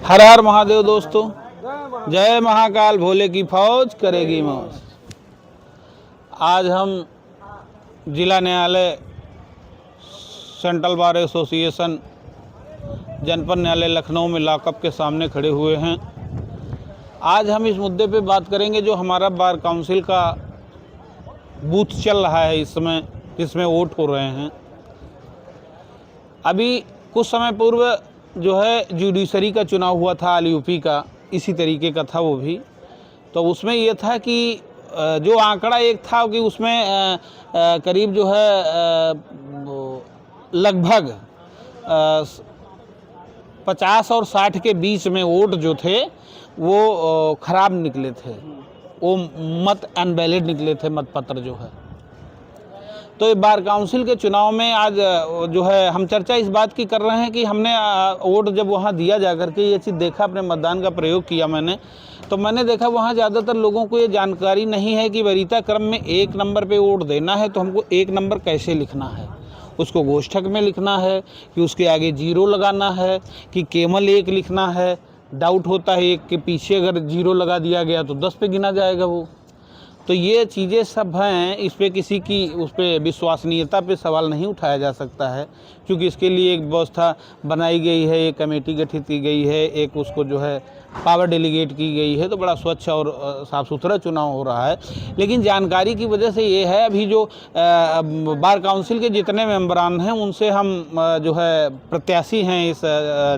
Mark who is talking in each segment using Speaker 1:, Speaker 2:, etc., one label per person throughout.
Speaker 1: हर हर महादेव दोस्तों, जय महाकाल भोले की फौज करेगी मौज। आज हम जिला न्यायालय सेंट्रल बार एसोसिएशन जनपद न्यायालय लखनऊ में लॉकअप के सामने खड़े हुए हैं। आज हम इस मुद्दे पे बात करेंगे जो हमारा बार काउंसिल का बूथ चल रहा है इस समय, जिसमें वोट हो रहे हैं। अभी कुछ समय पूर्व जो है जुडिशरी का चुनाव हुआ था यूपी का, इसी तरीके का था वो भी। तो उसमें ये था कि जो आंकड़ा एक था कि उसमें करीब जो है लगभग 50 और 60 के बीच में वोट जो थे वो खराब निकले थे, वो मत अनवैलिड निकले थे, मतपत्र जो है। तो बार काउंसिल के चुनाव में आज जो है हम चर्चा इस बात की कर रहे हैं कि हमने वोट जब वहाँ दिया जा करके ये चीज़ देखा, अपने मतदान का प्रयोग किया मैंने, तो मैंने देखा वहाँ ज़्यादातर लोगों को ये जानकारी नहीं है कि वरीयता क्रम में 1 नंबर पे वोट देना है तो हमको 1 नंबर कैसे लिखना है। उसको गोष्ठक में लिखना है कि उसके आगे 0 लगाना है कि केवल 1 लिखना है। डाउट होता है 1 के पीछे अगर 0 लगा दिया गया तो 10 पे गिना जाएगा वो। तो ये चीज़ें सब हैं, इस पे किसी की उस पर विश्वसनीयता पे सवाल नहीं उठाया जा सकता है, क्योंकि इसके लिए एक व्यवस्था बनाई गई है, एक कमेटी गठित की गई है, एक उसको जो है पावर डेलीगेट की गई है। तो बड़ा स्वच्छ और साफ़ सुथरा चुनाव हो रहा है। लेकिन जानकारी की वजह से ये है, अभी जो बार काउंसिल के जितने मेंबरान हैं उनसे हम जो है प्रत्याशी हैं इस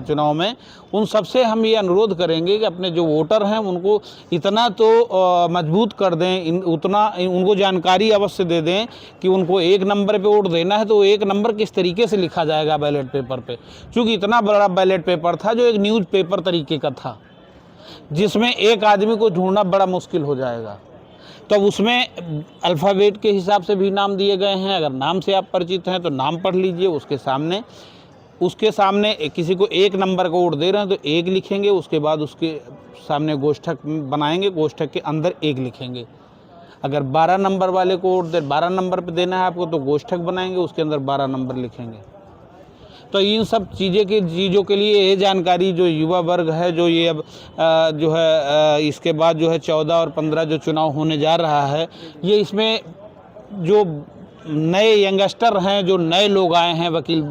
Speaker 1: चुनाव में, उन सबसे हम ये अनुरोध करेंगे कि अपने जो वोटर हैं उनको इतना तो मजबूत कर दें, उतना उनको जानकारी अवश्य दे दें कि उनको 1 नंबर पे वोट देना है तो 1 नंबर किस तरीके से लिखा जाएगा बैलेट पेपर पे। क्योंकि इतना बड़ा बैलेट पेपर था जो एक न्यूज़ पेपर तरीके का था, जिसमें एक आदमी को ढूंढना बड़ा मुश्किल हो जाएगा। तो उसमें अल्फ़ाबेट के हिसाब से भी नाम दिए गए हैं। अगर नाम से आप परिचित हैं तो नाम पढ़ लीजिए। उसके सामने किसी को 1 नंबर का वोट दे रहे हैं तो 1 लिखेंगे, उसके बाद उसके सामने गोष्ठक बनाएंगे, गोष्ठक के अंदर 1 लिखेंगे। अगर 12 नंबर वाले को वोट 12 नंबर पे देना है आपको तो गोष्ठक बनाएंगे, उसके अंदर 12 नंबर लिखेंगे। तो इन सब चीज़ों के लिए ये जानकारी जो युवा वर्ग है, जो ये अब जो है इसके बाद जो है 14 और 15 जो चुनाव होने जा रहा है, ये इसमें जो नए यंगस्टर हैं, जो नए लोग आए हैं, वकील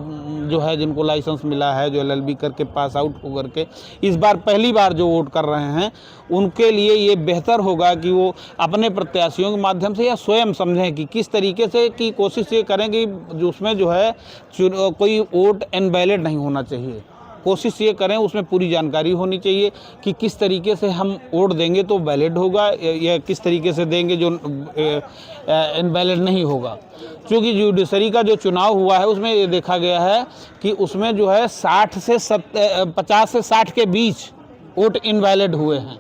Speaker 1: जो है जिनको लाइसेंस मिला है, जो LLB करके पास आउट होकर के इस बार पहली बार जो वोट कर रहे हैं, उनके लिए ये बेहतर होगा कि वो अपने प्रत्याशियों के माध्यम से या स्वयं समझें कि किस तरीके से की कोशिश ये करें कि उसमें जो है कोई वोट इनवैलिड नहीं होना चाहिए। कोशिश ये करें, उसमें पूरी जानकारी होनी चाहिए कि किस तरीके से हम वोट देंगे तो वैलिड होगा या किस तरीके से देंगे जो इनवैलिड नहीं होगा। क्योंकि जुडिशरी का जो चुनाव हुआ है उसमें ये देखा गया है कि उसमें जो है 50 से 60 के बीच वोट इनवैलिड हुए हैं।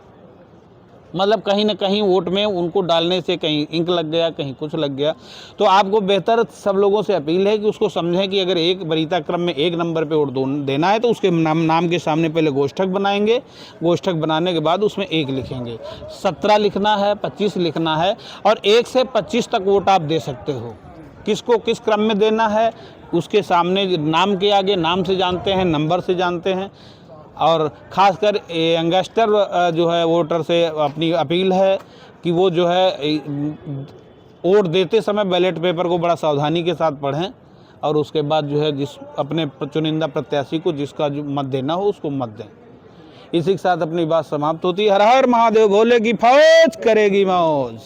Speaker 1: मतलब कहीं ना कहीं वोट में उनको डालने से कहीं इंक लग गया, कहीं कुछ लग गया। तो आपको बेहतर सब लोगों से अपील है कि उसको समझें कि अगर एक वरीयता क्रम में 1 नंबर पे वोट देना है तो उसके नाम के सामने पहले गोष्ठक बनाएंगे, गोष्ठक बनाने के बाद उसमें 1 लिखेंगे। 17 लिखना है, 25 लिखना है, और 1 से 25 तक वोट आप दे सकते हो। किसको किस क्रम में देना है उसके सामने नाम के आगे नाम से जानते हैं, नंबर से जानते हैं। और ख़ासकर यंगस्टर जो है वोटर से अपनी अपील है कि वो जो है वोट देते समय बैलेट पेपर को बड़ा सावधानी के साथ पढ़ें और उसके बाद जो है जिस अपने चुनिंदा प्रत्याशी को जिसका जो मत देना हो उसको मत दें। इसी के साथ अपनी बात समाप्त होती है। हर हर महादेव भोले की फौज करेगी मौज।